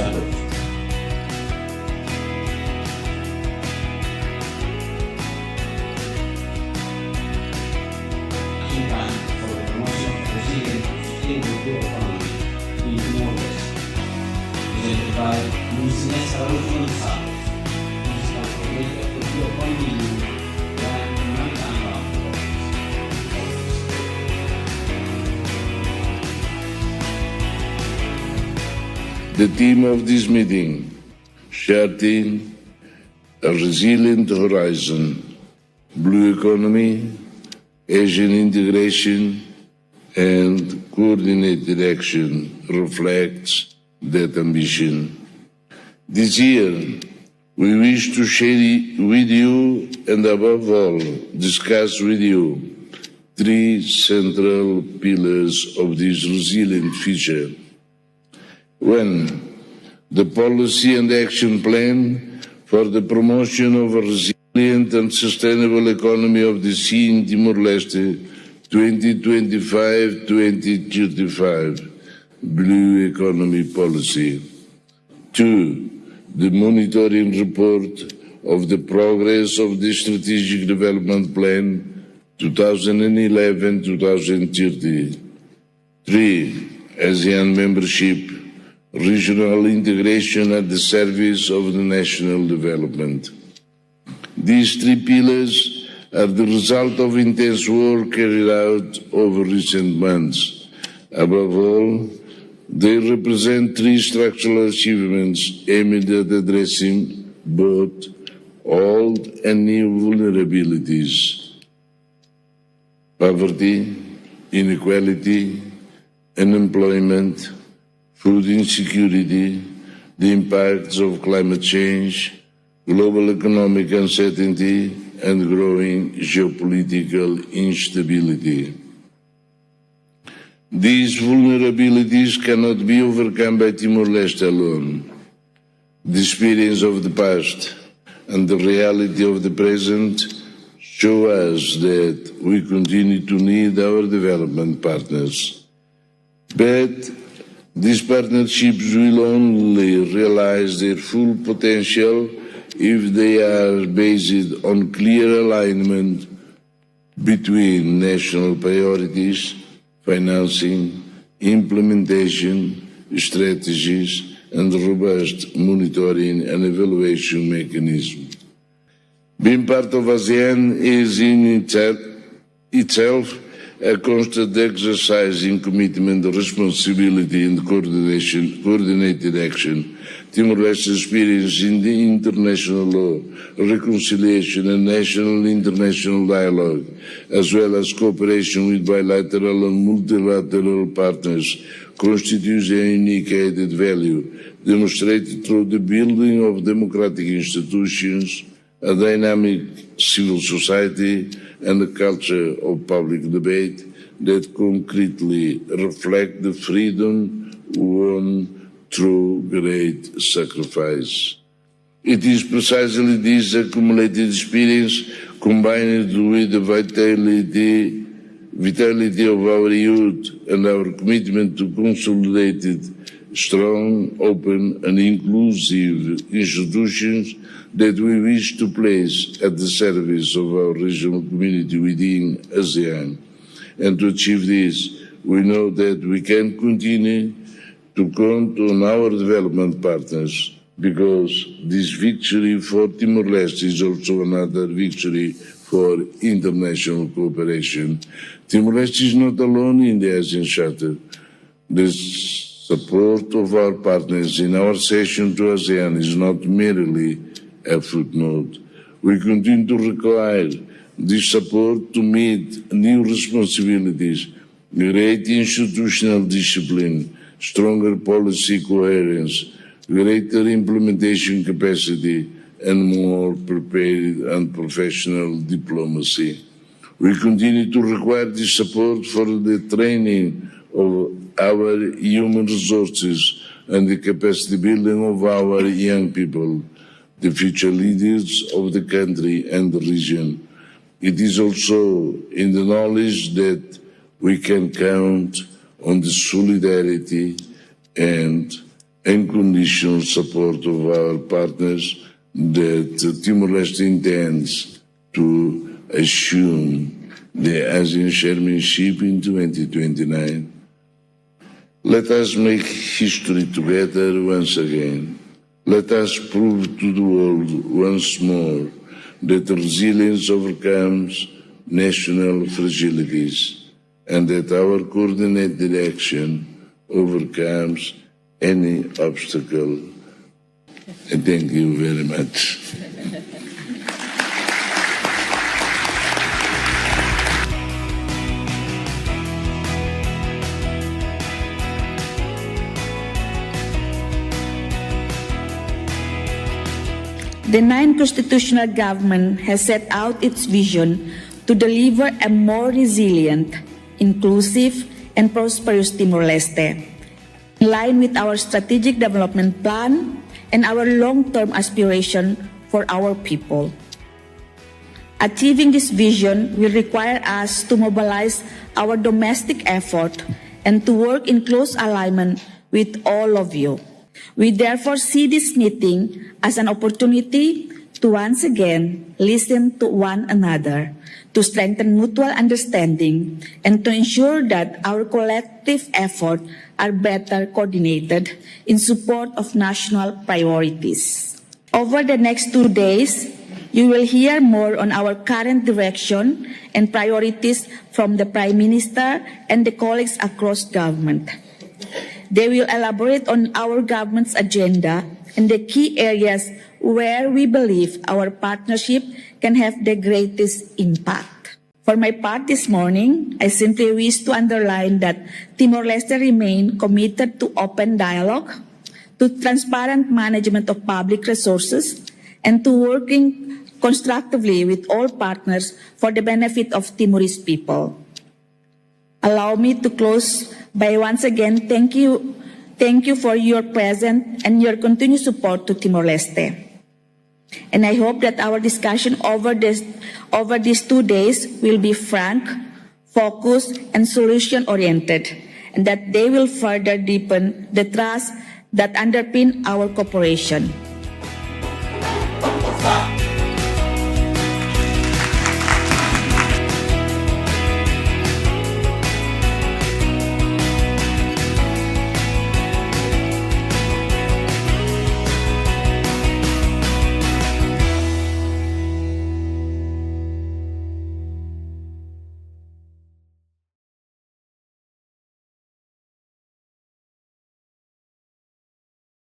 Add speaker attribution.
Speaker 1: shadows. Action plan for the promotion of resilient and sustainable economy in Timor-Leste. Presented by Ministériu Finansas, Fiscal Coordinator of the Economy dan Nasaun.
Speaker 2: The theme of this meeting, Charting a Resilient Horizon, Blue Economy, Asian Integration, and Coordinated Action, reflects that ambition. This year, we wish to share with you and above all, discuss with you three central pillars of this resilient future. One, the policy and action plan for the promotion of a resilient and sustainable economy of the sea in Timor-Leste 2025-2035, Blue Economy Policy. Two, the monitoring report of the progress of the Strategic Development Plan 2011-2030. Three, ASEAN membership, regional integration at the service of the national development. These three pillars are the result of intense work carried out over recent months. Above all, they represent three structural achievements aimed at addressing both old and new vulnerabilities: poverty, inequality, unemployment, food insecurity, the impacts of climate change, global economic uncertainty, and growing geopolitical instability. These vulnerabilities cannot be overcome by Timor-Leste alone. The experience of the past and the reality of the present show us that we continue to need our development partners. But these partnerships will only realize their full potential if they are based on clear alignment between national priorities, financing, implementation, strategies, and robust monitoring and evaluation mechanisms. Being part of ASEAN is in itself a constant exercise in commitment, responsibility, and coordinated action. Timor-Leste experience in the international law, reconciliation, and national international dialogue, as well as cooperation with bilateral and multilateral partners, constitutes a unique added value, demonstrated through the building of democratic institutions, a dynamic civil society, and a culture of public debate that concretely reflect the freedom won through great sacrifice. It is precisely this accumulated experience, combined with the vitality of our youth and our commitment to consolidated, strong, open, and inclusive institutions, that we wish to place at the service of our regional community within ASEAN. And to achieve this, we know that we can continue to count on our development partners, because this victory for Timor-Leste is also another victory for international cooperation. Timor-Leste is not alone in the ASEAN Charter. The support of our partners in our accession to ASEAN is not merely a footnote. We continue to require this support to meet new responsibilities, great institutional discipline, stronger policy coherence, greater implementation capacity, and more prepared and professional diplomacy. We continue to require this support for the training of our human resources and the capacity building of our young people, the future leaders of the country and the region. It is also in the knowledge that we can count on the solidarity and unconditional support of our partners that Timor-Leste intends to assume the ASEAN chairmanship in 2029. Let us make history together once again. Let us prove to the world once more that resilience overcomes national fragilities and that our coordinated action overcomes any obstacle. And thank you very much.
Speaker 3: The ninth constitutional government has set out its vision to deliver a more resilient, inclusive, and prosperous Timor-Leste, in line with our strategic development plan and our long-term aspiration for our people. Achieving this vision will require us to mobilize our domestic effort and to work in close alignment with all of you. We therefore see this meeting as an opportunity to once again listen to one another, to strengthen mutual understanding, and to ensure that our collective efforts are better coordinated in support of national priorities. Over the next 2 days, you will hear more on our current direction and priorities from the Prime Minister and the colleagues across government. They will elaborate on our government's agenda and the key areas where we believe our partnership can have the greatest impact. For my part this morning, I simply wish to underline that Timor-Leste remain committed to open dialogue, to transparent management of public resources, and to working constructively with all partners for the benefit of Timorese people. Allow me to close by once again thank you for your presence and your continued support to Timor-Leste. And I hope that our discussion over these 2 days will be frank, focused, and solution-oriented, and that they will further deepen the trust that underpin our cooperation.